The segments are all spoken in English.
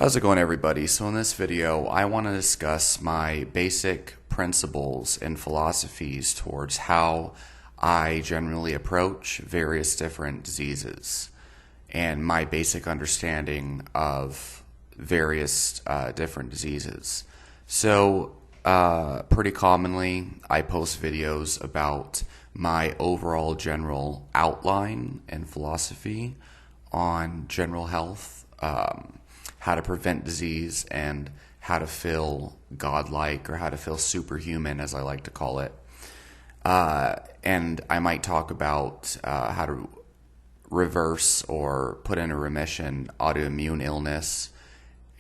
How's it going, everybody? So in this video, I want to discuss my basic principles and philosophies towards how I generally approach various different diseases and my basic understanding of various different diseases. So pretty commonly, I post videos about my overall general outline and philosophy on general health, how to prevent disease, and how to feel godlike, or how to feel superhuman, as I like to call it. And I might talk about how to reverse or put into remission autoimmune illness,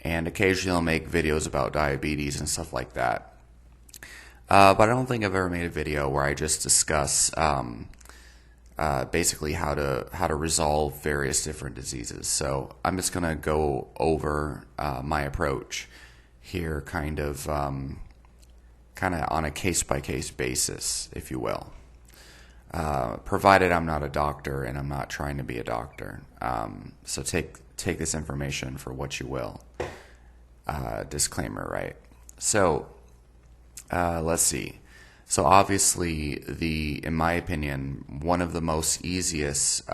and occasionally I'll make videos about diabetes and stuff like that. But I don't think I've ever made a video where I just discuss basically how to resolve various different diseases. So I'm just going to go over my approach here, kind of on a case-by-case basis, if you will. Provided I'm not a doctor and I'm not trying to be a doctor. So take this information for what you will. Disclaimer, right? So let's see. So obviously, in my opinion, one of the most easiest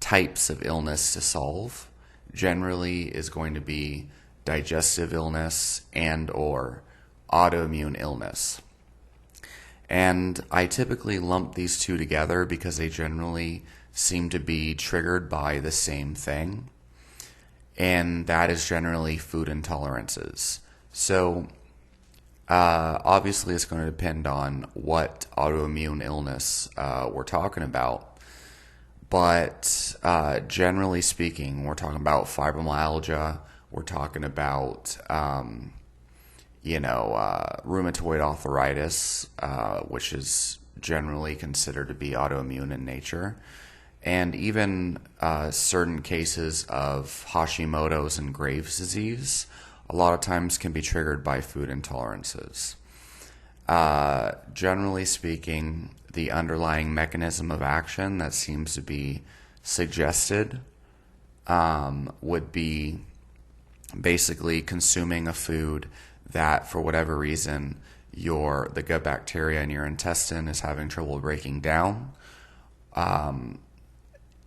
types of illness to solve generally is going to be digestive illness and or autoimmune illness. And I typically lump these two together because they generally seem to be triggered by the same thing, and that is generally food intolerances. So obviously, it's going to depend on what autoimmune illness we're talking about. But generally speaking, we're talking about fibromyalgia. We're talking about, rheumatoid arthritis, which is generally considered to be autoimmune in nature. And even certain cases of Hashimoto's and Graves' disease a lot of times can be triggered by food intolerances. Generally speaking, the underlying mechanism of action that seems to be suggested would be basically consuming a food that, for whatever reason, the gut bacteria in your intestine is having trouble breaking down, and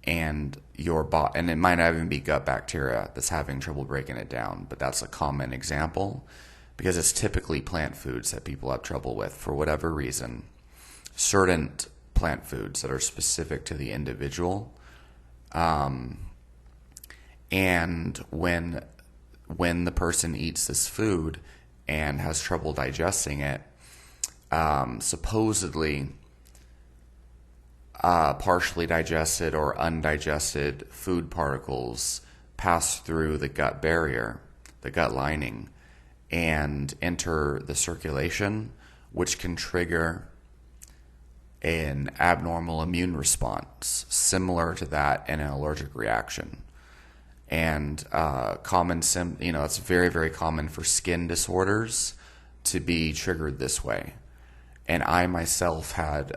and it might not even be gut bacteria that's having trouble breaking it down, but that's a common example because it's typically plant foods that people have trouble with for whatever reason. Certain plant foods that are specific to the individual, and when the person eats this food and has trouble digesting it, supposedly partially digested or undigested food particles pass through the gut barrier, the gut lining, and enter the circulation, which can trigger an abnormal immune response similar to that in an allergic reaction. And it's very, very common for skin disorders to be triggered this way. And I myself had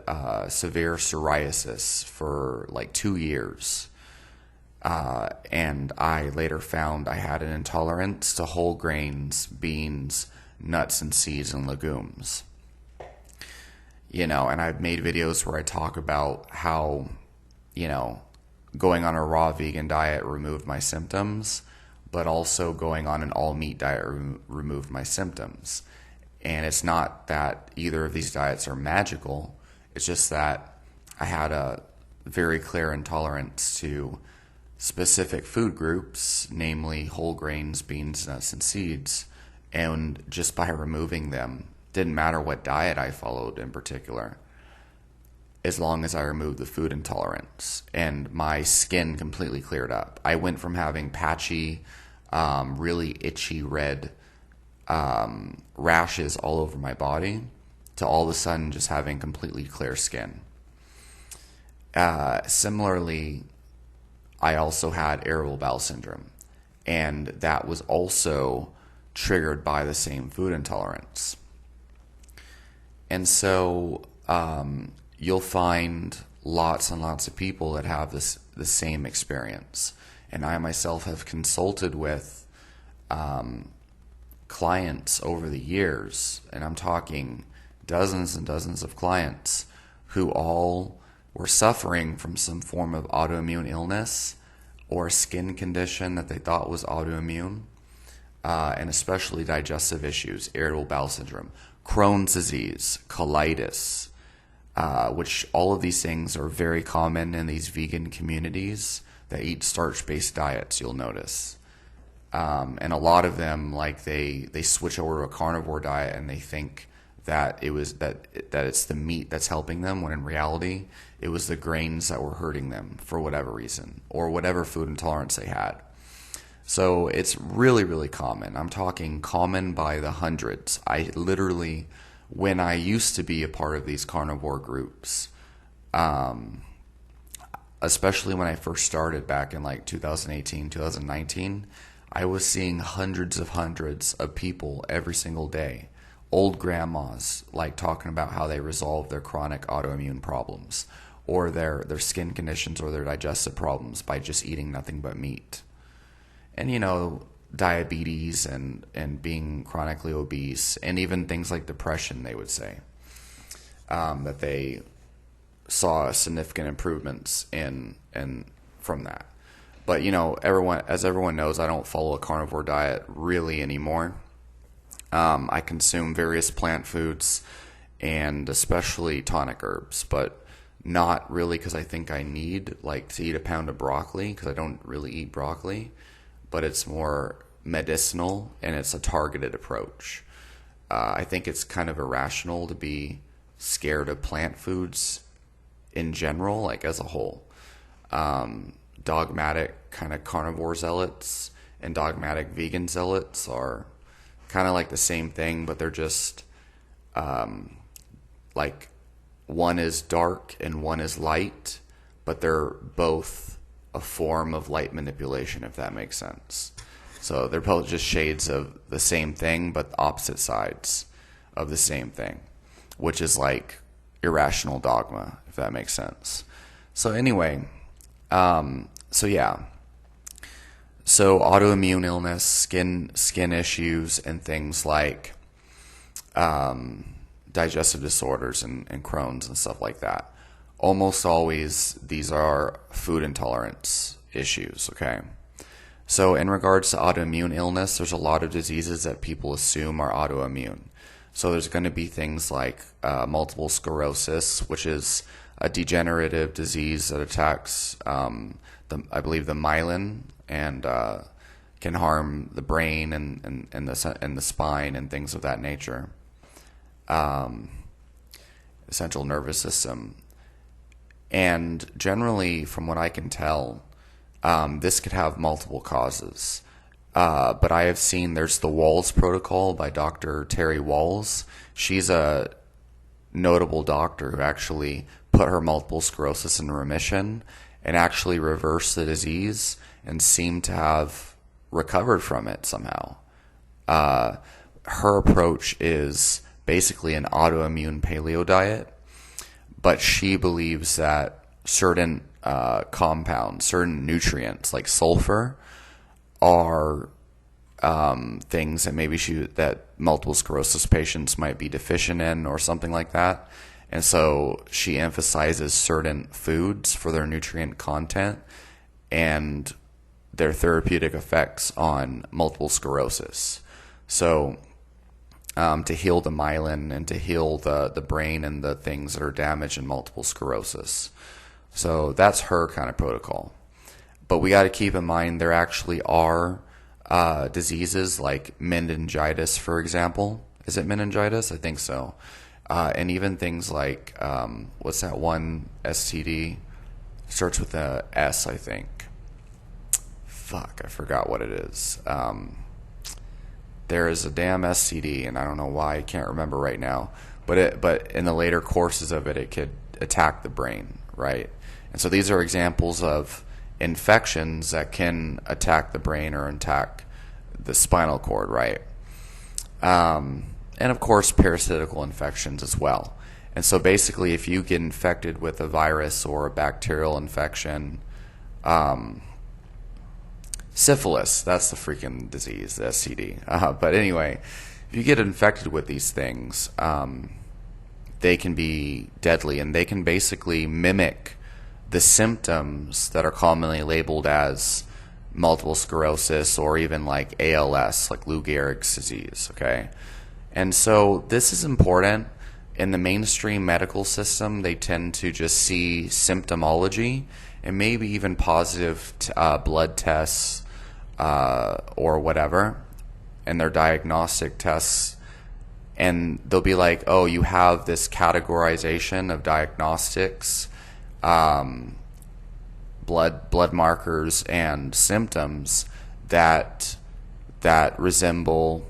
severe psoriasis for like 2 years. And I later found I had an intolerance to whole grains, beans, nuts, and seeds, and legumes. And I've made videos where I talk about how, going on a raw vegan diet removed my symptoms, but also going on an all-meat diet removed my symptoms. And it's not that either of these diets are magical. It's just that I had a very clear intolerance to specific food groups, namely whole grains, beans, nuts, and seeds. And just by removing them, didn't matter what diet I followed in particular, as long as I removed the food intolerance, and my skin completely cleared up. I went from having patchy, really itchy red rashes all over my body to all of a sudden just having completely clear skin. Similarly, I also had irritable bowel syndrome, and that was also triggered by the same food intolerance. And so you'll find lots and lots of people that have the same experience. And I myself have consulted with clients over the years, and I'm talking dozens and dozens of clients who all were suffering from some form of autoimmune illness or a skin condition that they thought was autoimmune, and especially digestive issues, irritable bowel syndrome, Crohn's disease, colitis, which all of these things are very common in these vegan communities that eat starch-based diets, you'll notice. And a lot of them, like they switch over to a carnivore diet and they think that it's the meat that's helping them, when in reality it was the grains that were hurting them for whatever reason, or whatever food intolerance they had. So it's really, really common. I'm talking common by the hundreds. I literally, when I used to be a part of these carnivore groups, especially when I first started back in like 2018, 2019, I was seeing hundreds of people every single day. Old grandmas, like, talking about how they resolve their chronic autoimmune problems, or their skin conditions, or their digestive problems by just eating nothing but meat. And, you know, diabetes and being chronically obese, and even things like depression, they would say, that they saw significant improvements in from that. But, you know, everyone knows, I don't follow a carnivore diet really anymore. I consume various plant foods, and especially tonic herbs, but not really because I think I need, like, to eat a pound of broccoli, because I don't really eat broccoli, but it's more medicinal and it's a targeted approach. I think it's kind of irrational to be scared of plant foods in general, like as a whole. Dogmatic kind of carnivore zealots and dogmatic vegan zealots are kind of like the same thing, but they're just like, one is dark and one is light, but they're both a form of light manipulation, if that makes sense. So they're both just shades of the same thing, but opposite sides of the same thing, which is like irrational dogma, if that makes sense. So anyway, so yeah. So autoimmune illness, skin issues, and things like digestive disorders and Crohn's and stuff like that. Almost always these are food intolerance issues, okay? So in regards to autoimmune illness, there's a lot of diseases that people assume are autoimmune. So there's going to be things like multiple sclerosis, which is a degenerative disease that attacks, I believe, the myelin, and can harm the brain and the spine and things of that nature. Central nervous system. And generally, from what I can tell, this could have multiple causes. But I have seen, there's the Walls protocol by Dr. Terry Walls. She's a notable doctor who actually put her multiple sclerosis in remission and actually reversed the disease and seemed to have recovered from it somehow. Her approach is basically an autoimmune paleo diet, but she believes that certain compounds, certain nutrients like sulfur, are things that maybe that multiple sclerosis patients might be deficient in, or something like that. And so she emphasizes certain foods for their nutrient content and their therapeutic effects on multiple sclerosis. So to heal the myelin and to heal the brain and the things that are damaged in multiple sclerosis. So that's her kind of protocol. But we got to keep in mind there actually are diseases like meningitis, for example. Is it meningitis? I think so. And even things like, what's that one STD? Starts with a S, I think. Fuck, I forgot what it is. There is a damn STD, and I don't know why, I can't remember right now. But in the later courses of it, it could attack the brain, right? And so these are examples of infections that can attack the brain or attack the spinal cord, right? And of course, parasitical infections as well. And so basically, if you get infected with a virus or a bacterial infection, Syphilis, that's the freaking disease, the STD. But anyway, if you get infected with these things, they can be deadly, and they can basically mimic the symptoms that are commonly labeled as multiple sclerosis, or even like ALS, like Lou Gehrig's disease, okay? And so this is important. In the mainstream medical system, they tend to just see symptomology and maybe even positive blood tests or whatever, and their diagnostic tests, and they'll be like, oh, you have this categorization of diagnostics, blood markers and symptoms that resemble,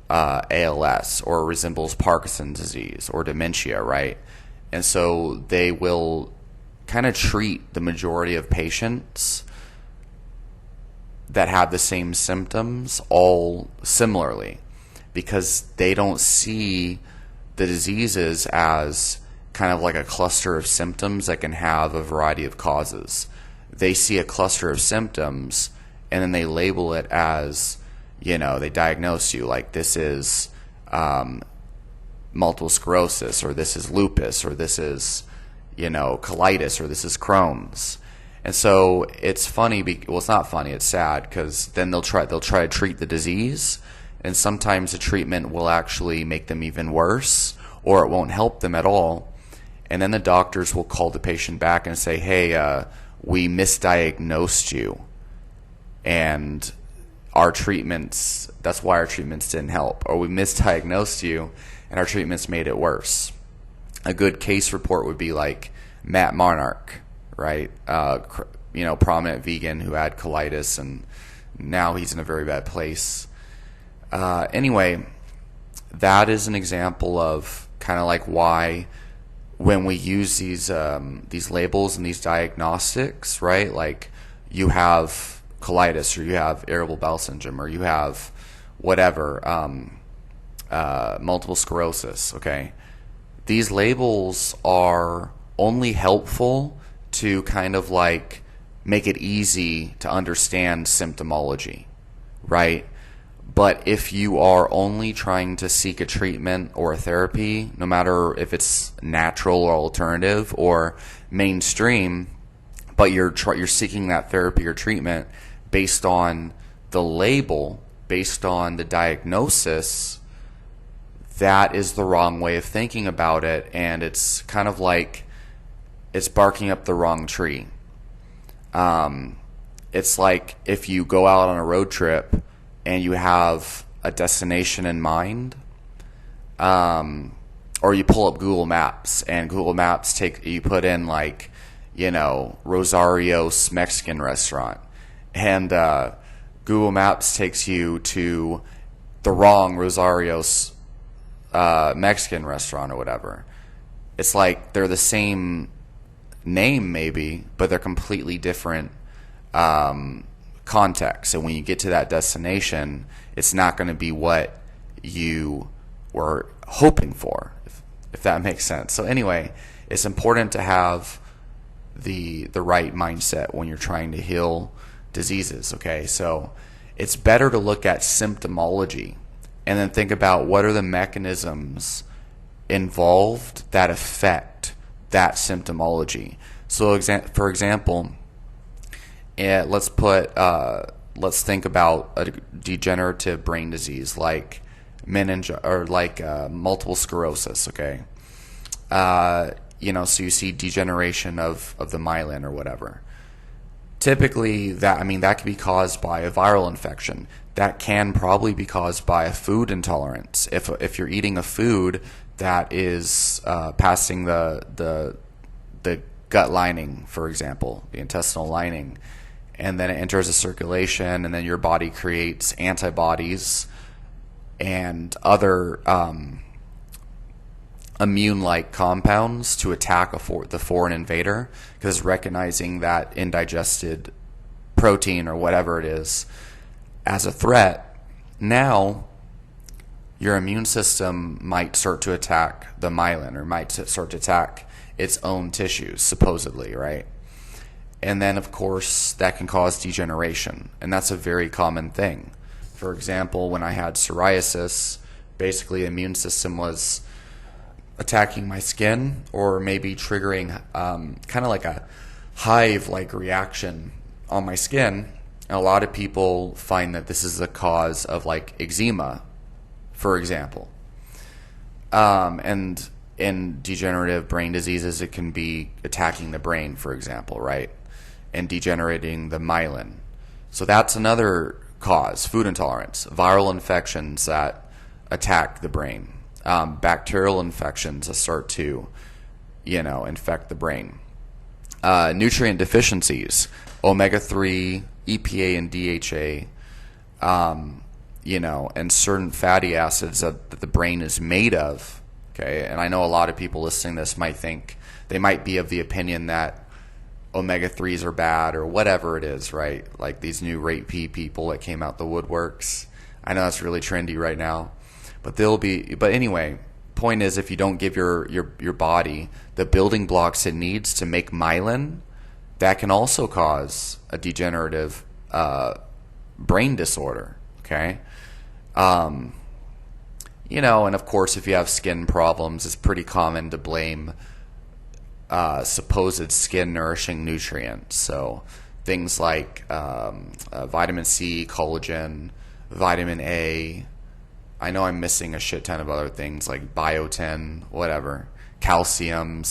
ALS, or resembles Parkinson's disease or dementia, right? And so they will kind of treat the majority of patients that have the same symptoms all similarly, because they don't see the diseases as kind of like a cluster of symptoms that can have a variety of causes. They see a cluster of symptoms, and then they label it as, they diagnose you like this is multiple sclerosis, or this is lupus, or this is, colitis, or this is Crohn's. And so it's funny. Well, it's not funny. It's sad, because then they'll try to treat the disease, and sometimes the treatment will actually make them even worse, or it won't help them at all. And then the doctors will call the patient back and say, hey, we misdiagnosed you, and our treatments, that's why our treatments didn't help. Or we misdiagnosed you and our treatments made it worse. A good case report would be like Matt Monarch, right? Prominent vegan who had colitis, and now he's in a very bad place. Anyway, that is an example of kind of like why when we use these labels and these diagnostics, right? Like you have colitis, or you have irritable bowel syndrome, or you have whatever, multiple sclerosis, okay? These labels are only helpful to kind of like make it easy to understand symptomology, right? But if you are only trying to seek a treatment or a therapy, no matter if it's natural or alternative or mainstream, but you're seeking that therapy or treatment based on the label, based on the diagnosis, that is the wrong way of thinking about it, and it's kind of like it's barking up the wrong tree. It's like if you go out on a road trip and you have a destination in mind, or you pull up Google Maps, and Google Maps you put in like, Rosario's Mexican restaurant, and Google Maps takes you to the wrong Rosario's Mexican restaurant or whatever. It's like they're the same name maybe, but they're completely different context. And when you get to that destination, it's not going to be what you were hoping for, if that makes sense. So anyway, it's important to have the right mindset when you're trying to heal diseases, okay? So it's better to look at symptomology and then think about what are the mechanisms involved that affect that symptomology. So for example, let's think about a degenerative brain disease like multiple sclerosis, okay? So you see degeneration of the myelin or whatever. Typically, that can be caused by a viral infection. That can probably be caused by a food intolerance. If you're eating a food that is passing the gut lining, for example, the intestinal lining, and then it enters the circulation, and then your body creates antibodies and other immune-like compounds to attack the foreign invader, because it's recognizing that indigested protein or whatever it is as a threat. Now your immune system might start to attack the myelin, or might start to attack its own tissues, supposedly, right? And then, of course, that can cause degeneration. And that's a very common thing. For example, when I had psoriasis, basically the immune system was attacking my skin or maybe triggering kind of like a hive-like reaction on my skin. And a lot of people find that this is a cause of like eczema, for example. And in degenerative brain diseases, it can be attacking the brain, for example, right? And degenerating the myelin. So that's another cause, food intolerance, viral infections that attack the brain, bacterial infections that start to, infect the brain. Nutrient deficiencies, omega-3, EPA and DHA, and certain fatty acids that the brain is made of. Okay, and I know a lot of people listening to this might think, they might be of the opinion that omega-3s are bad or whatever it is, right? Like these new rate P people that came out the woodworks. I know that's really trendy right now. But anyway, point is, if you don't give your body the building blocks it needs to make myelin, that can also cause a degenerative brain disorder, okay? And of course, if you have skin problems, it's pretty common to blame supposed skin nourishing nutrients. So things like vitamin C, collagen, vitamin A. I know I'm missing a shit ton of other things like biotin, whatever, calcium,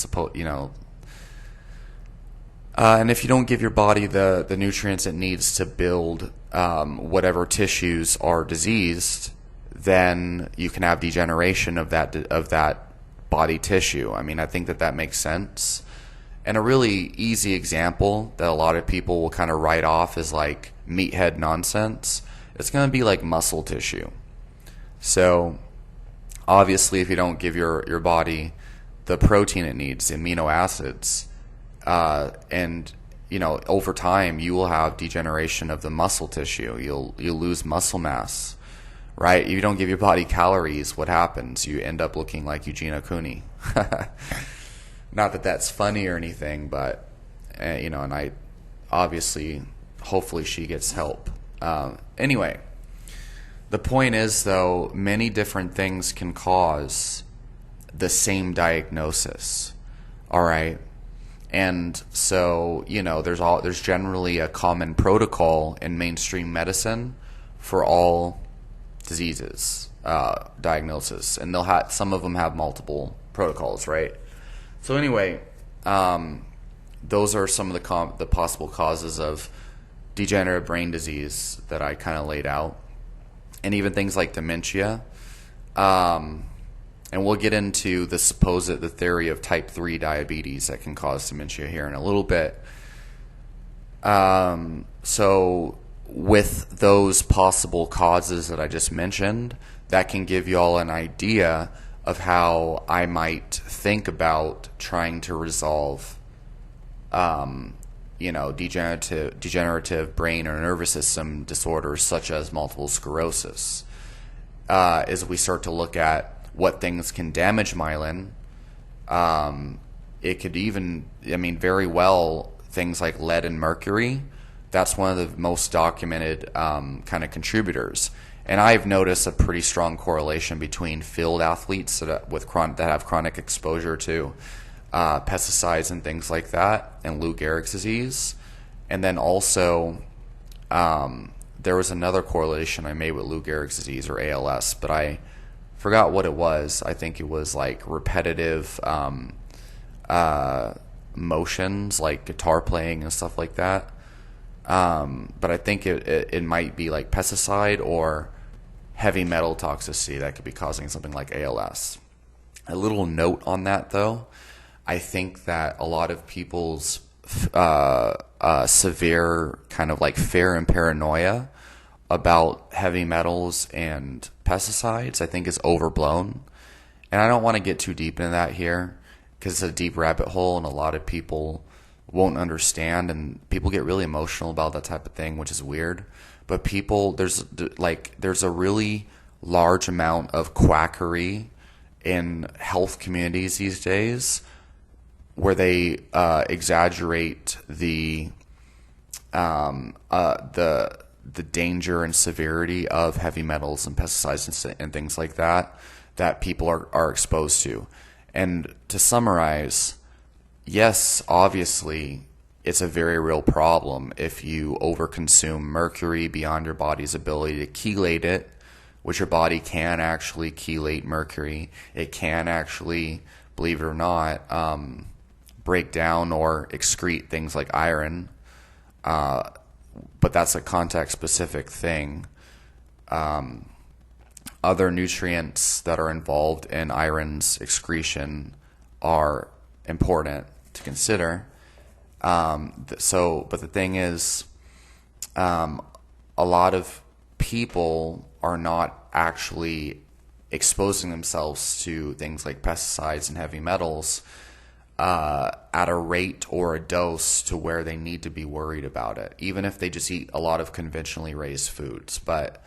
and if you don't give your body the nutrients it needs to build whatever tissues are diseased, then you can have degeneration of that body tissue. I mean, I think that makes sense. And a really easy example that a lot of people will kind of write off as like meathead nonsense, it's going to be like muscle tissue. So obviously, if you don't give your body the protein it needs, the amino acids, and over time you will have degeneration of the muscle tissue. You'll lose muscle mass, right? If you don't give your body calories, what happens? You end up looking like Eugene Cooney. Not that that's funny or anything, but and I obviously, hopefully, she gets help. Anyway. The point is, though, many different things can cause the same diagnosis, all right? And so, there's generally a common protocol in mainstream medicine for all diseases, diagnosis, and some of them have multiple protocols, right? So anyway, those are some of the possible causes of degenerative brain disease that I kind of laid out. And even things like dementia. And we'll get into the theory of type 3 diabetes that can cause dementia here in a little bit. So with those possible causes that I just mentioned, that can give you all an idea of how I might think about trying to resolve degenerative brain or nervous system disorders such as multiple sclerosis. As we start to look at what things can damage myelin, it could even, very well, things like lead and mercury. That's one of the most documented kind of contributors. And I've noticed a pretty strong correlation between field athletes that have chronic exposure to pesticides and things like that, and Lou Gehrig's disease. And then also, there was another correlation I made with Lou Gehrig's disease, or ALS, but I forgot what it was. I think it was like repetitive motions, like guitar playing and stuff like that. But I think it might be like pesticide or heavy metal toxicity that could be causing something like ALS. A little note on that, though. I think that a lot of people's severe kind of like fear and paranoia about heavy metals and pesticides, I think, is overblown. And I don't want to get too deep into that here because it's a deep rabbit hole and a lot of people won't understand, and people get really emotional about that type of thing, which is weird. But there's a really large amount of quackery in health communities these days where they exaggerate the the danger and severity of heavy metals and pesticides and things like that people are exposed to. And to summarize, yes, obviously, it's a very real problem if you overconsume mercury beyond your body's ability to chelate it, which your body can actually chelate mercury. It can actually, believe it or not, break down or excrete things like iron, but that's a context-specific thing. Other nutrients that are involved in iron's excretion are important to consider. But the thing is, a lot of people are not actually exposing themselves to things like pesticides and heavy metals at a rate or a dose to where they need to be worried about it, even if they just eat a lot of conventionally raised foods. But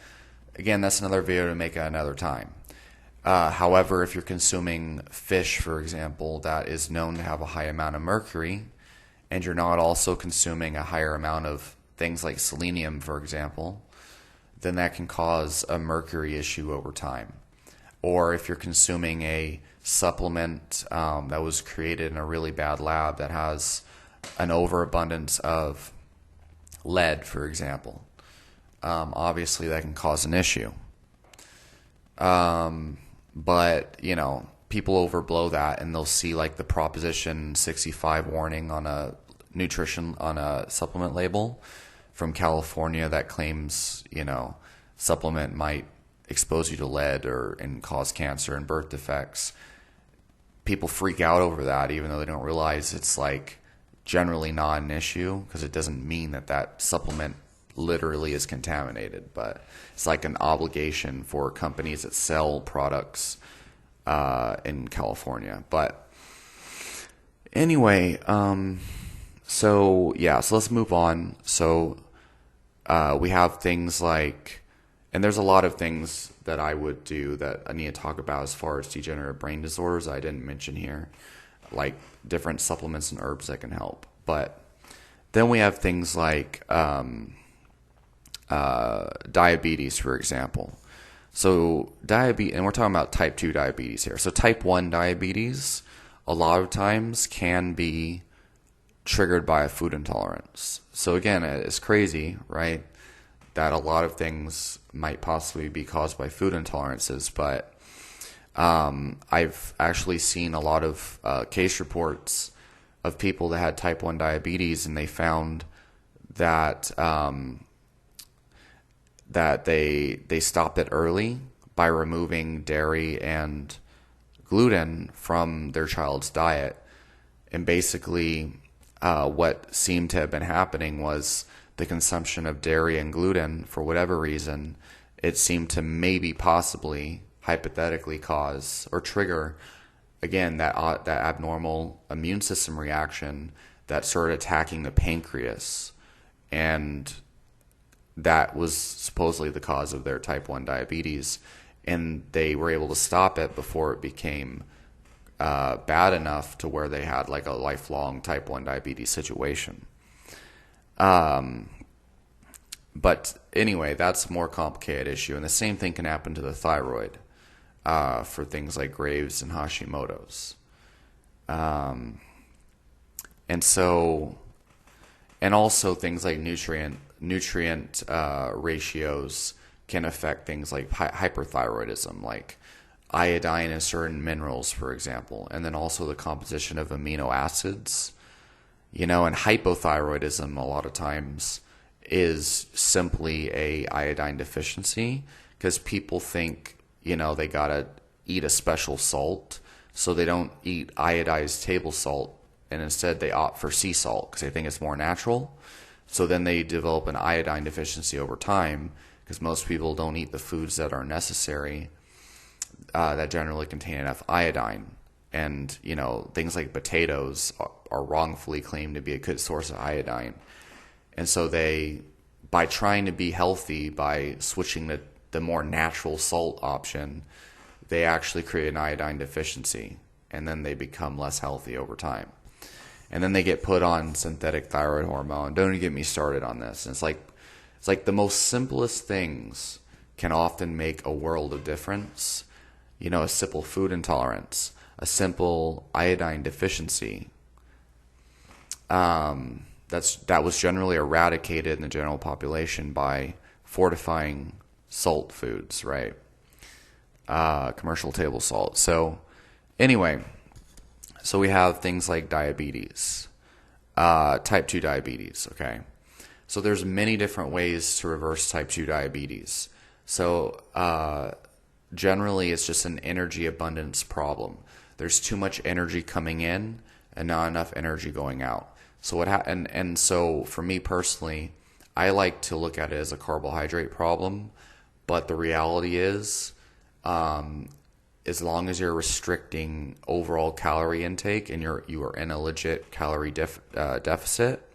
again, that's another video to make at another time. However, if you're consuming fish, for example, that is known to have a high amount of mercury, and you're not also consuming a higher amount of things like selenium, for example, then that can cause a mercury issue over time. Or if you're consuming a supplement that was created in a really bad lab that has an overabundance of lead, for example, obviously that can cause an issue. But, people overblow that, and they'll see like the Proposition 65 warning on a supplement label from California that claims, supplement might expose you to lead and cause cancer and birth defects. People freak out over that, even though they don't realize it's like generally not an issue, because it doesn't mean that supplement literally is contaminated, but it's like an obligation for companies that sell products in California. But anyway, so let's move on. So we have things like, and there's a lot of things that I would do that I need to talk about as far as degenerative brain disorders I didn't mention here, like different supplements and herbs that can help. But then we have things like diabetes, for example. So diabetes, and we're talking about type 2 diabetes here. So type 1 diabetes a lot of times can be triggered by a food intolerance. So again, it's crazy, right, that a lot of things might possibly be caused by food intolerances, but I've actually seen a lot of case reports of people that had type 1 diabetes, and they found that that they stopped it early by removing dairy and gluten from their child's diet. And basically what seemed to have been happening was the consumption of dairy and gluten, for whatever reason, it seemed to maybe possibly hypothetically cause or trigger, again, that abnormal immune system reaction that started attacking the pancreas. And that was supposedly the cause of their type 1 diabetes. And they were able to stop it before it became bad enough to where they had like a lifelong type 1 diabetes situation. But anyway, that's a more complicated issue. And the same thing can happen to the thyroid for things like Graves' and Hashimoto's. And also things like nutrient ratios can affect things like hyperthyroidism, like iodine in certain minerals, for example, and then also the composition of amino acids. And hypothyroidism a lot of times is simply a iodine deficiency, because people think, they gotta eat a special salt, so they don't eat iodized table salt, and instead they opt for sea salt because they think it's more natural. So then they develop an iodine deficiency over time, because most people don't eat the foods that are necessary that generally contain enough iodine. And, things like potatoes are wrongfully claimed to be a good source of iodine. And so by trying to be healthy, by switching the more natural salt option, they actually create an iodine deficiency, and then they become less healthy over time. and then they get put on synthetic thyroid hormone. Don't even get me started on this. And it's like the most simplest things can often make a world of difference. You know, a simple food intolerance, a simple iodine deficiency. That was generally eradicated in the general population by fortifying salt foods, right? Commercial table salt. So anyway, so we have things like diabetes, type 2 diabetes, okay? So there's many different ways to reverse type 2 diabetes. So generally it's just an energy abundance problem. There's too much energy coming in and not enough energy going out. So and so for me personally, I like to look at it as a carbohydrate problem, but the reality is, as long as you're restricting overall calorie intake and you are in a legit calorie deficit,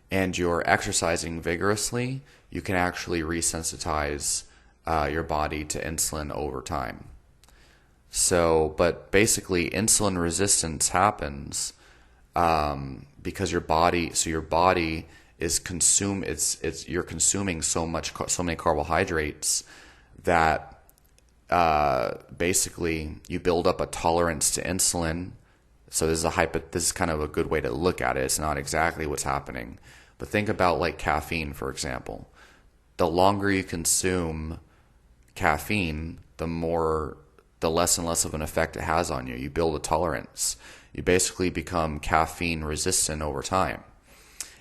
and you're exercising vigorously, you can actually resensitize your body to insulin over time. So, but basically, insulin resistance happens because your body is you're consuming so many carbohydrates that basically you build up a tolerance to insulin. So this is kind of a good way to look at it. It's not exactly what's happening, but think about like caffeine, for example. The longer you consume caffeine, the less and less of an effect it has on you. You build a tolerance. You basically become caffeine resistant over time.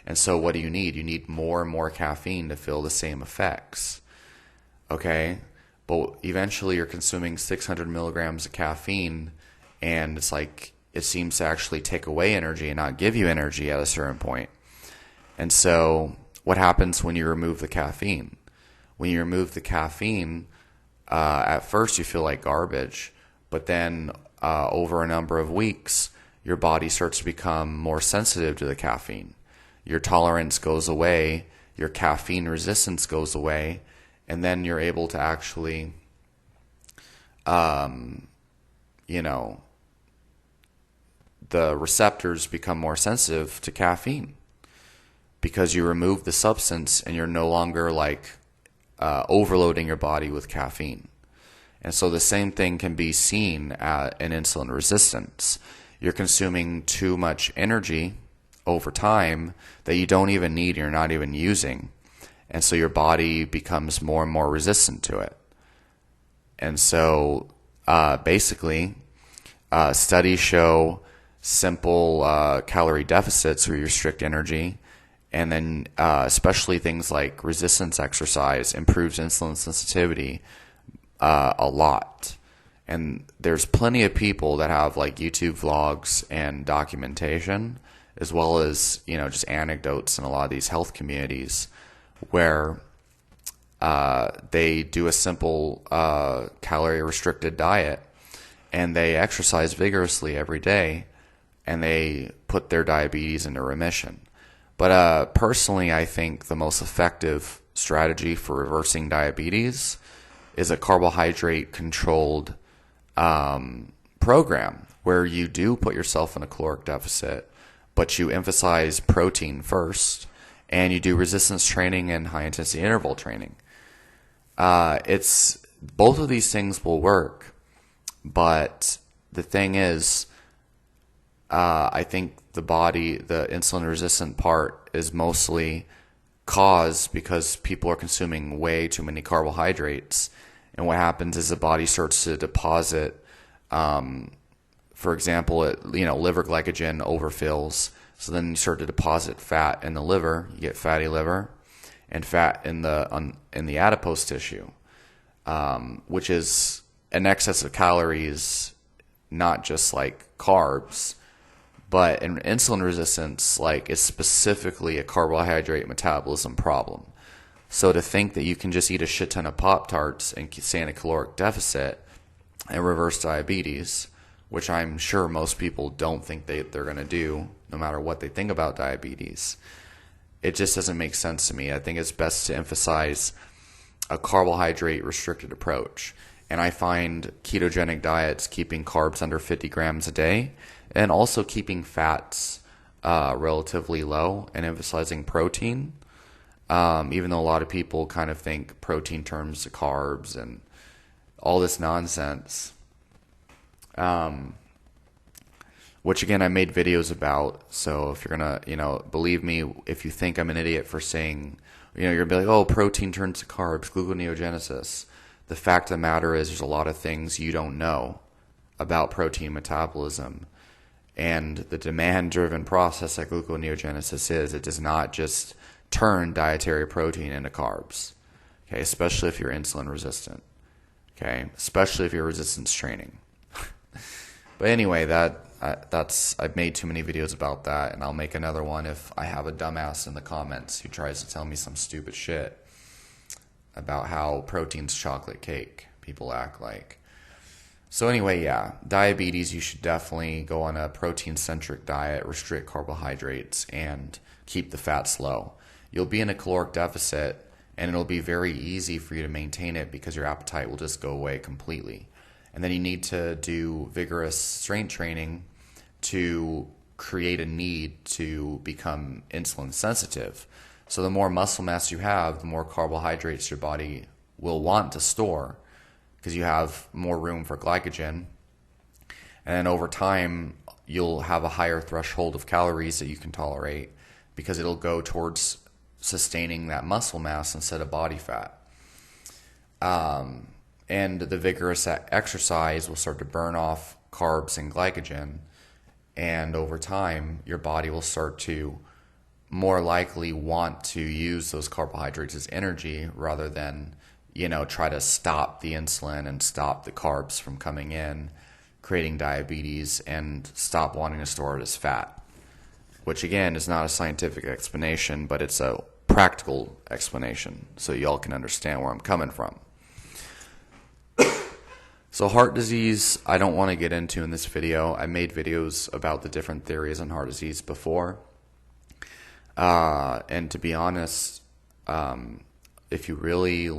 And so what do you need? You need more and more caffeine to feel the same effects. Okay? But eventually you're consuming 600 milligrams of caffeine, and it's like it seems to actually take away energy and not give you energy at a certain point. And so what happens when you remove the caffeine? When you remove the caffeine, at first you feel like garbage, but then over a number of weeks, your body starts to become more sensitive to the caffeine. Your tolerance goes away, your caffeine resistance goes away, and then you're able to actually, the receptors become more sensitive to caffeine because you remove the substance and you're no longer overloading your body with caffeine. And so the same thing can be seen in insulin resistance. You're consuming too much energy over time that you don't even need, you're not even using. And so your body becomes more and more resistant to it. And so basically, studies show simple calorie deficits where you restrict energy, and then especially things like resistance exercise improves insulin sensitivity a lot. And there's plenty of people that have like YouTube vlogs and documentation, as well as, just anecdotes in a lot of these health communities where they do a simple calorie restricted diet and they exercise vigorously every day and they put their diabetes into remission. But personally, I think the most effective strategy for reversing diabetes is a carbohydrate controlled program where you do put yourself in a caloric deficit, but you emphasize protein first, and you do resistance training and high intensity interval training. Both of these things will work, but the thing is, I think the insulin resistant part is mostly caused because people are consuming way too many carbohydrates. And what happens is the body starts to deposit, for example, liver glycogen overfills. So then you start to deposit fat in the liver. You get fatty liver and fat in the adipose tissue, which is an excess of calories, not just like carbs, but in insulin resistance, it's specifically a carbohydrate metabolism problem. So to think that you can just eat a shit ton of Pop-Tarts and stay in a caloric deficit and reverse diabetes, which I'm sure most people don't think they're going to do, no matter what they think about diabetes, it just doesn't make sense to me. I think it's best to emphasize a carbohydrate restricted approach. And I find ketogenic diets, keeping carbs under 50 grams a day, and also keeping fats relatively low and emphasizing protein. Even though a lot of people kind of think protein turns to carbs and all this nonsense. Which again, I made videos about. So if you're going to, believe me, if you think I'm an idiot for saying, you're going to be like, oh, protein turns to carbs, gluconeogenesis. The fact of the matter is there's a lot of things you don't know about protein metabolism. And the demand-driven process that gluconeogenesis is, it does not just turn dietary protein into carbs. Okay, especially if you're insulin resistant. Okay, especially if you're resistance training. But anyway, I've made too many videos about that, and I'll make another one if I have a dumbass in the comments who tries to tell me some stupid shit about how protein's chocolate cake. People act like. So anyway, yeah, diabetes, you should definitely go on a protein-centric diet, restrict carbohydrates, and keep the fats low. You'll be in a caloric deficit, and it'll be very easy for you to maintain it because your appetite will just go away completely. And then you need to do vigorous strength training to create a need to become insulin sensitive. So the more muscle mass you have, the more carbohydrates your body will want to store because you have more room for glycogen. And then over time, you'll have a higher threshold of calories that you can tolerate because it'll go towards sustaining that muscle mass instead of body fat. And the vigorous exercise will start to burn off carbs and glycogen. And over time, your body will start to more likely want to use those carbohydrates as energy rather than, try to stop the insulin and stop the carbs from coming in, creating diabetes, and stop wanting to store it as fat. Which again is not a scientific explanation, but it's a practical explanation so y'all can understand where I'm coming from. So heart disease, I don't want to get into in this video. I made videos about the different theories on heart disease before. And to be honest, if you really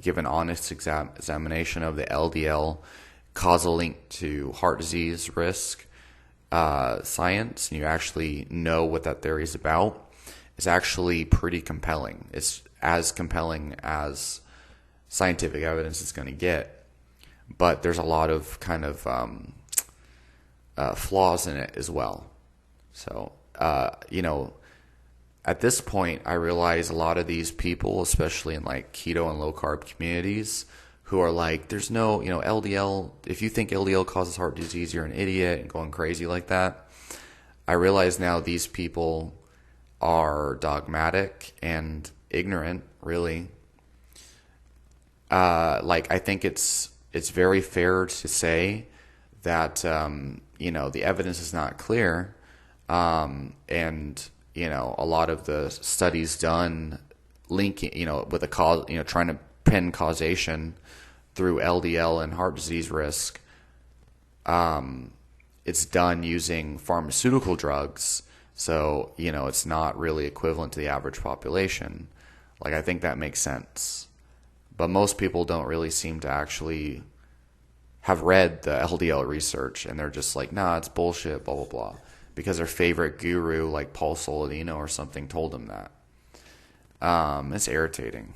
give an honest examination of the LDL causal link to heart disease risk science, and you actually know what that theory is about, it's actually pretty compelling. It's as compelling as scientific evidence is going to get. But there's a lot of kind of flaws in it as well. So, at this point, I realize a lot of these people, especially in like keto and low carb communities, who are like, there's no, LDL, if you think LDL causes heart disease, you're an idiot and going crazy like that. I realize now these people are dogmatic and ignorant, really. I think it's very fair to say that, the evidence is not clear. And, a lot of the studies done linking, with a cause, trying to pin causation through LDL and heart disease risk, it's done using pharmaceutical drugs. So, it's not really equivalent to the average population. I think that makes sense. But most people don't really seem to actually have read the LDL research, and they're just like, nah, it's bullshit, blah, blah, blah. Because their favorite guru, like Paul Soladino or something, told them that. It's irritating.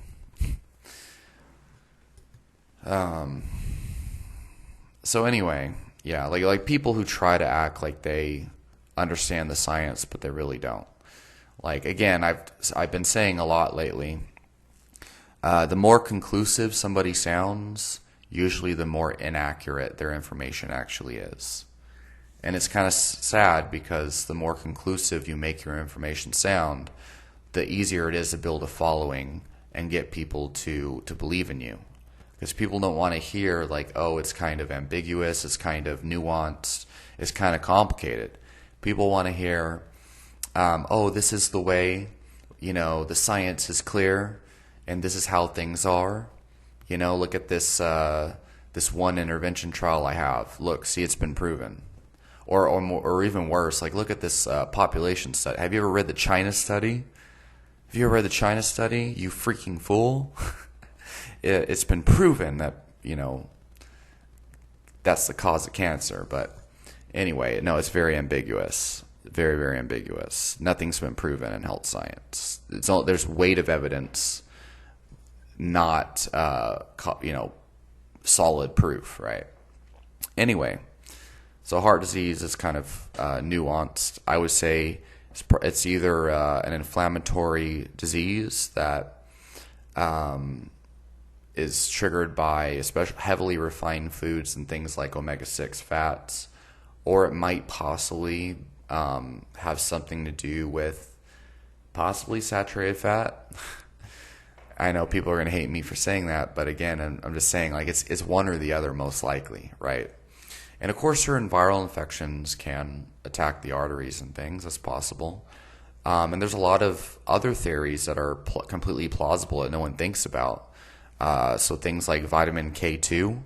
So anyway, yeah, like people who try to act like they understand the science, but they really don't. Again, I've been saying a lot lately. The more conclusive somebody sounds, usually the more inaccurate their information actually is. And it's kind of sad because the more conclusive you make your information sound, the easier it is to build a following and get people to believe in you. Because people don't want to hear it's kind of ambiguous, it's kind of nuanced, it's kind of complicated. People want to hear, this is the way, the science is clear, and this is how things are. Look at this one intervention trial I have. Look, see, it's been proven. Or even worse, look at this population study. Have you ever read the China study? Have you ever read the China study? You freaking fool. It's been proven that, that's the cause of cancer. But anyway, no, it's very ambiguous. very, very ambiguous. Nothing's been proven in health science. There's weight of evidence, not solid proof, right? Anyway, so heart disease is kind of nuanced. I would say it's either an inflammatory disease that is triggered by especially heavily refined foods and things like omega-6 fats, or it might possibly have something to do with possibly saturated fat. I know people are going to hate me for saying that, but again, I'm just saying, like, it's one or the other most likely, right? And of course, certain viral infections can attack the arteries and things. That's possible. And there's a lot of other theories that are completely plausible that no one thinks about. So things like vitamin K2.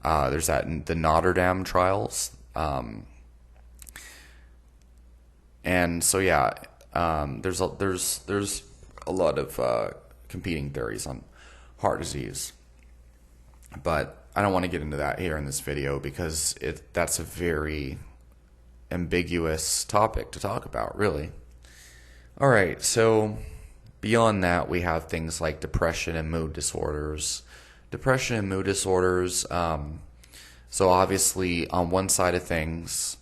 There's the Notre Dame trials. And so yeah, there's a lot of competing theories on heart disease, but I don't want to get into that here in this video because that's a very ambiguous topic to talk about, really. All right, so beyond that, we have things like depression and mood disorders. Depression and mood disorders, so obviously on one side of things,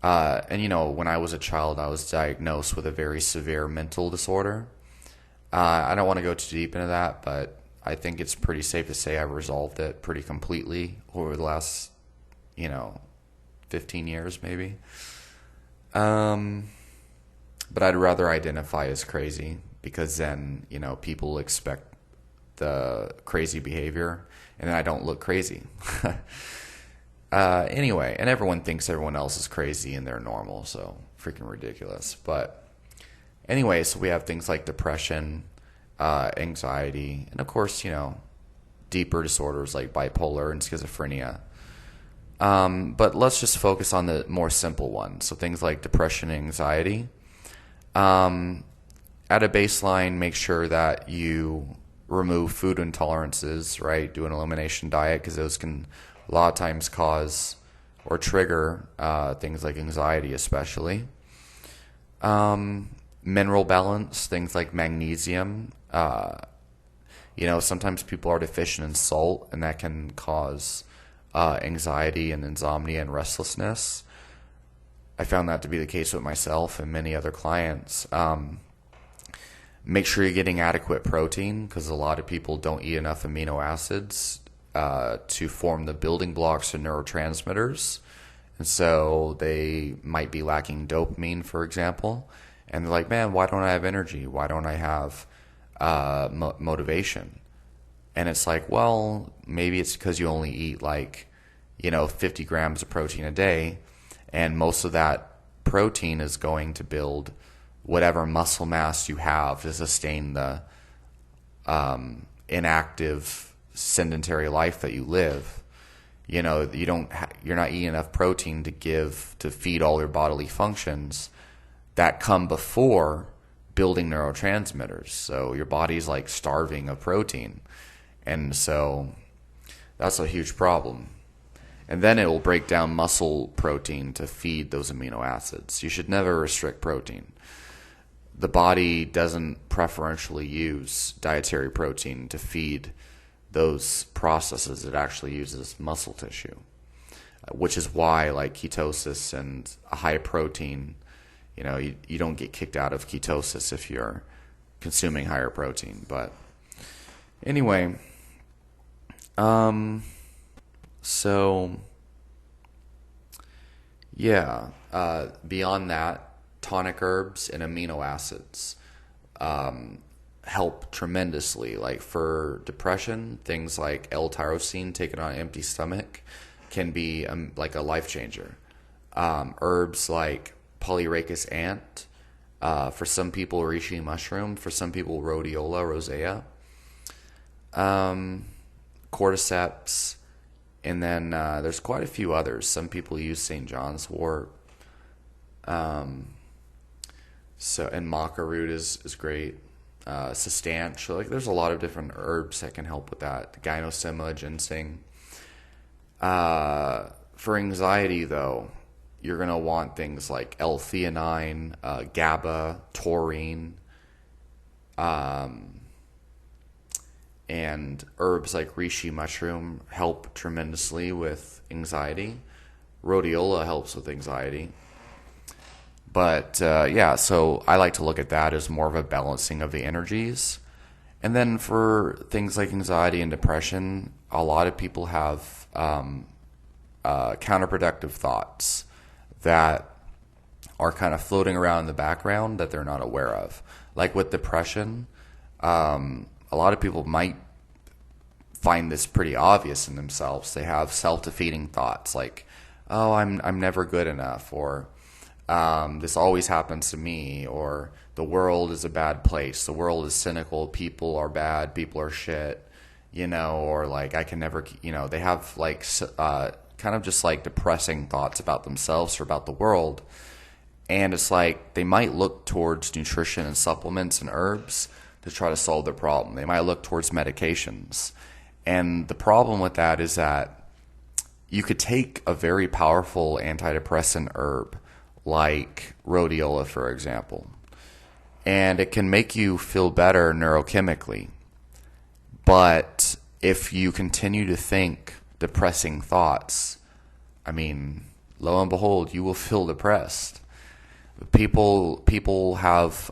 and when I was a child, I was diagnosed with a very severe mental disorder. I don't want to go too deep into that, but I think it's pretty safe to say I've resolved it pretty completely over the last, 15 years maybe. But I'd rather identify as crazy because then, people expect the crazy behavior and then I don't look crazy. Anyway, and everyone thinks everyone else is crazy and they're normal, so freaking ridiculous. But anyway, so we have things like depression, anxiety, and of course, deeper disorders like bipolar and schizophrenia. But let's just focus on the more simple ones. So things like depression and anxiety. At a baseline, make sure that you remove food intolerances, right? Do an elimination diet because those can a lot of times cause or trigger things like anxiety especially. Mineral balance, things like magnesium. Sometimes people are deficient in salt, and that can cause anxiety and insomnia and restlessness. I found that to be the case with myself and many other clients. Make sure you're getting adequate protein because a lot of people don't eat enough amino acids to form the building blocks of neurotransmitters. And so they might be lacking dopamine, for example. And they're like, man, why don't I have energy? Why don't I have motivation? And it's like, well, maybe it's because you only eat 50 grams of protein a day. And most of that protein is going to build whatever muscle mass you have to sustain the inactive, sedentary life that you live. You're not eating enough protein to feed all your bodily functions that come before building neurotransmitters. So your body's like starving of protein. And so that's a huge problem. And then it will break down muscle protein to feed those amino acids. You should never restrict protein. The body doesn't preferentially use dietary protein to feed those processes. It actually uses muscle tissue, which is why ketosis and a high protein, you don't get kicked out of ketosis if you're consuming higher protein. But anyway, beyond that, tonic herbs and amino acids help tremendously. Like for depression, things like L-tyrosine taken on an empty stomach can be like a life changer. Herbs like Polyrhacus ant, for some people reishi mushroom, for some people rhodiola rosea, cordyceps, and then there's quite a few others. Some people use St. John's wort. And maca root is great. Sustantia, there's a lot of different herbs that can help with that. Gynosema, ginseng. For anxiety, though, you're going to want things like L-theanine, GABA, taurine, and herbs like reishi mushroom help tremendously with anxiety. Rhodiola helps with anxiety. But yeah, so I like to look at that as more of a balancing of the energies. And then for things like anxiety and depression, a lot of people have counterproductive thoughts that are kind of floating around in the background that they're not aware of. Like with depression, a lot of people might find this pretty obvious in themselves. They have self-defeating thoughts like, oh, I'm never good enough, or this always happens to me, or the world is a bad place, the world is cynical, people are bad, people are shit, or like I can never, they have like kind of just like depressing thoughts about themselves or about the world. And it's like they might look towards nutrition and supplements and herbs to try to solve their problem. They might look towards medications. And the problem with that is that you could take a very powerful antidepressant herb like rhodiola, for example, and it can make you feel better neurochemically. But if you continue to think depressing thoughts, I mean, lo and behold, you will feel depressed. People have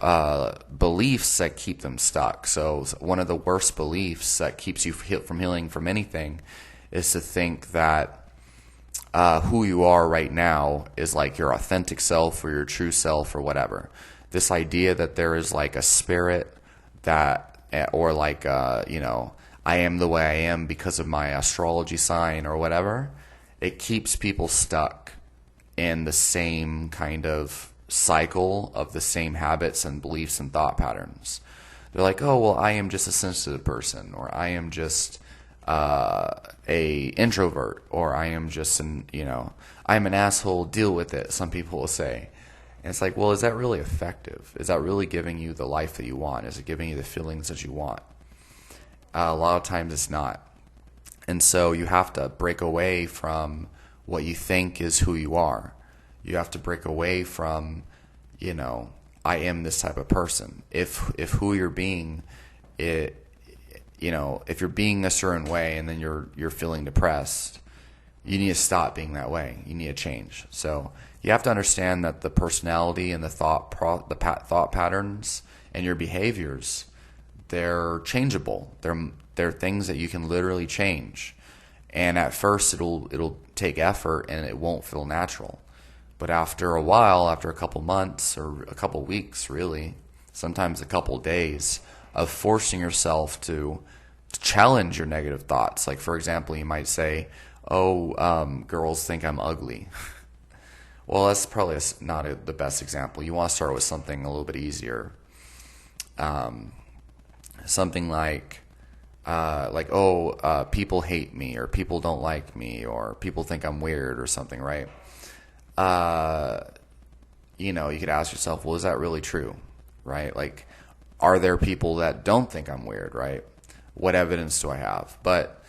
beliefs that keep them stuck. So one of the worst beliefs that keeps you from healing from anything is to think that who you are right now is like your authentic self or your true self or whatever. This idea that there is like a spirit that, or like, I am the way I am because of my astrology sign or whatever, it keeps people stuck in the same kind of cycle of the same habits and beliefs and thought patterns. They're like, oh, well, I am just a sensitive person, or I am just a introvert, or I am just I'm an asshole, deal with it, some people will say. And it's like, well, is that really effective? Is that really giving you the life that you want? Is it giving you the feelings that you want? A lot of times it's not. And so you have to break away from what you think is who you are. You have to break away from, I am this type of person. If who you're being, if you're being a certain way and then you're feeling depressed, you need to stop being that way. You need to change. So you have to understand that the personality and the thought patterns and your behaviors, they're changeable. They're things that you can literally change. And at first it'll take effort and it won't feel natural. But after a while, after a couple months or a couple weeks, really, sometimes a couple days of forcing yourself to challenge your negative thoughts. Like, for example, you might say, girls think I'm ugly. Well, that's probably not the best example. You want to start with something a little bit easier. Something like, people hate me, or people don't like me, or people think I'm weird or something, right? You could ask yourself, well, is that really true, right? Like, are there people that don't think I'm weird, right? What evidence do I have? But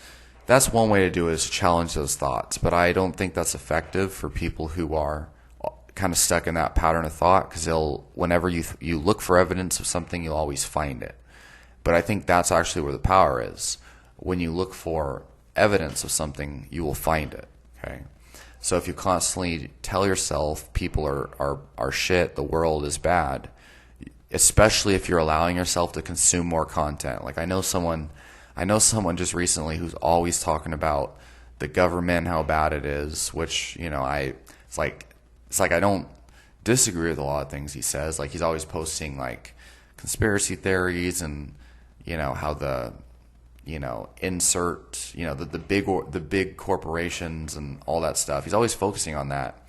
that's one way to do it, is to challenge those thoughts. But I don't think that's effective for people who are kind of stuck in that pattern of thought, because whenever you look for evidence of something, you'll always find it. But I think that's actually where the power is. When you look for evidence of something, you will find it, okay? So if you constantly tell yourself people are shit, the world is bad, especially if you're allowing yourself to consume more content. Like I know someone just recently who's always talking about the government, how bad it is, which, it's like I don't disagree with a lot of things he says. Like he's always posting like conspiracy theories and, how the, insert, the big corporations and all that stuff. He's always focusing on that.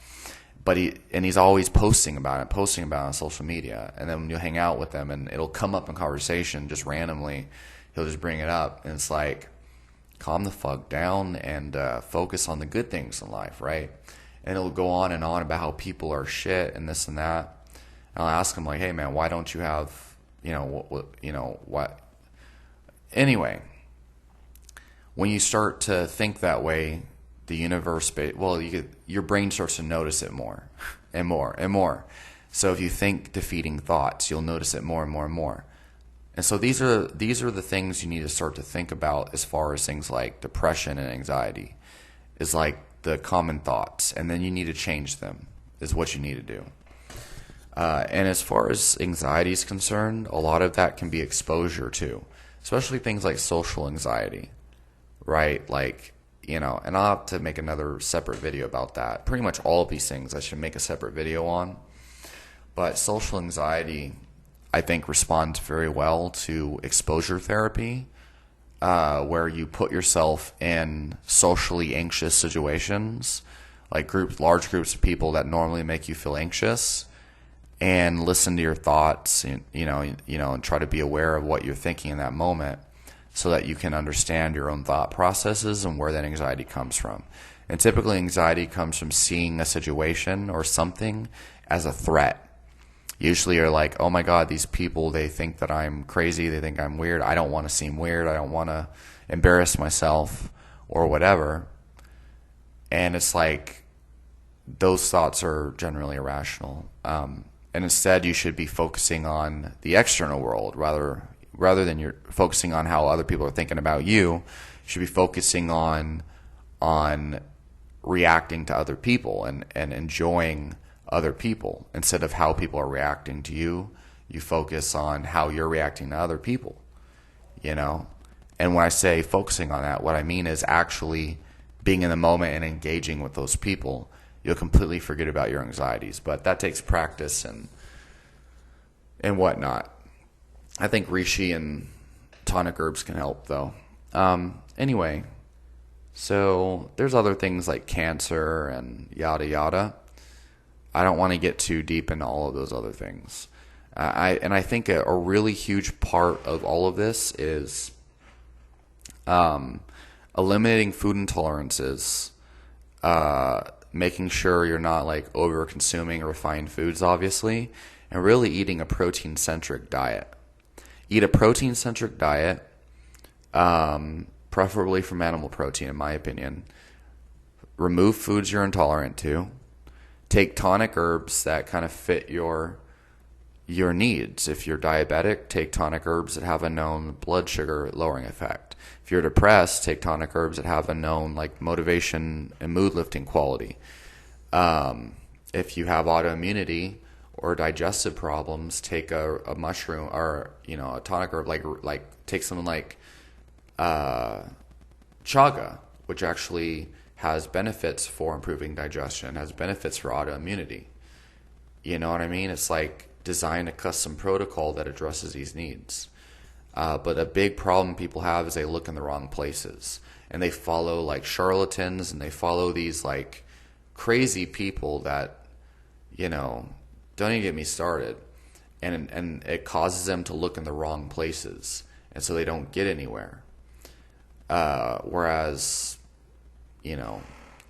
But he's always posting about it on social media. And then when you hang out with them and it'll come up in conversation just randomly, he'll just bring it up. And it's like, calm the fuck down and focus on the good things in life, right? And it'll go on and on about how people are shit and this and that. And I'll ask him like, hey man, why don't you have, what? Anyway, when you start to think that way, the universe, your brain starts to notice it more and more and more. So if you think defeating thoughts, you'll notice it more and more and more. And so these are the things you need to start to think about as far as things like depression and anxiety, is like the common thoughts, and then you need to change them, is what you need to do. And as far as anxiety is concerned, a lot of that can be exposure too, especially things like social anxiety, right? Like, and I'll have to make another separate video about that. Pretty much all of these things I should make a separate video on. But social anxiety, I think, responds very well to exposure therapy, where you put yourself in socially anxious situations, like large groups of people that normally make you feel anxious, and listen to your thoughts, and try to be aware of what you're thinking in that moment, so that you can understand your own thought processes and where that anxiety comes from. And typically, anxiety comes from seeing a situation or something as a threat. Usually you're like, oh my God, these people, they think that I'm crazy. They think I'm weird. I don't want to seem weird. I don't want to embarrass myself or whatever. And it's like, those thoughts are generally irrational. And instead you should be focusing on the external world rather than you're focusing on how other people are thinking about you. You should be focusing on reacting to other people and enjoying other people. Instead of how people are reacting to you, you focus on how you're reacting to other people, And when I say focusing on that, what I mean is actually being in the moment and engaging with those people. You'll completely forget about your anxieties, but that takes practice and whatnot. I think reishi and tonic herbs can help, though. Anyway, so there's other things like cancer and yada yada. I don't want to get too deep into all of those other things. I think a really huge part of all of this is eliminating food intolerances, making sure you're not like over consuming refined foods, obviously, and really eating a protein-centric diet. Eat a protein-centric diet, preferably from animal protein, in my opinion. Remove foods you're intolerant to. Take tonic herbs that kind of fit your needs. If you're diabetic, take tonic herbs that have a known blood sugar lowering effect. If you're depressed, take tonic herbs that have a known like motivation and mood lifting quality. If you have autoimmunity or digestive problems, take a mushroom or a tonic herb like take something like chaga, which actually has benefits for improving digestion, has benefits for autoimmunity. You know what I mean? It's like design a custom protocol that addresses these needs. But a big problem people have is they look in the wrong places. And they follow like charlatans, and they follow these like crazy people that, don't even get me started. And it causes them to look in the wrong places. And so they don't get anywhere. Whereas...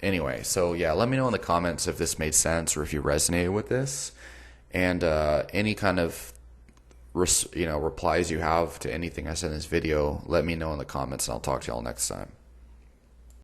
anyway, so yeah, let me know in the comments if this made sense or if you resonated with this, and any kind of replies you have to anything I said in this video, let me know in the comments, and I'll talk to y'all next time.